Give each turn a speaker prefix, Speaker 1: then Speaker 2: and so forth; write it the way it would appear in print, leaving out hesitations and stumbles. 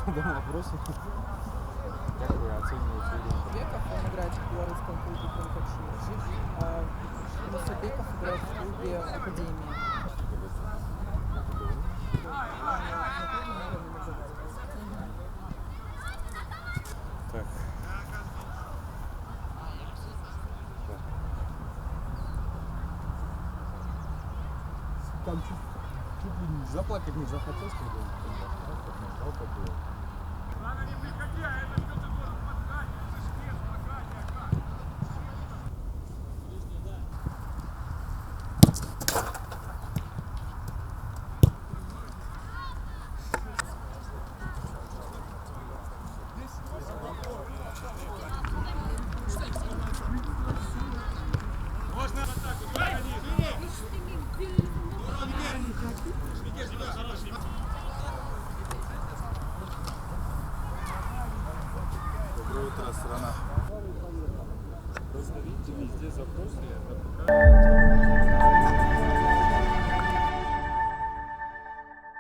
Speaker 1: задам вопрос. Как вы оцениваете игру?
Speaker 2: Беков, он играет в белорусском клубе Конкачи, а Мусабеков играет в клубе Академии.
Speaker 1: Так. Там чуть ли не заплакать не захотелось, когда жалко было. Доброе утро, страна. Просто видите, везде запросы.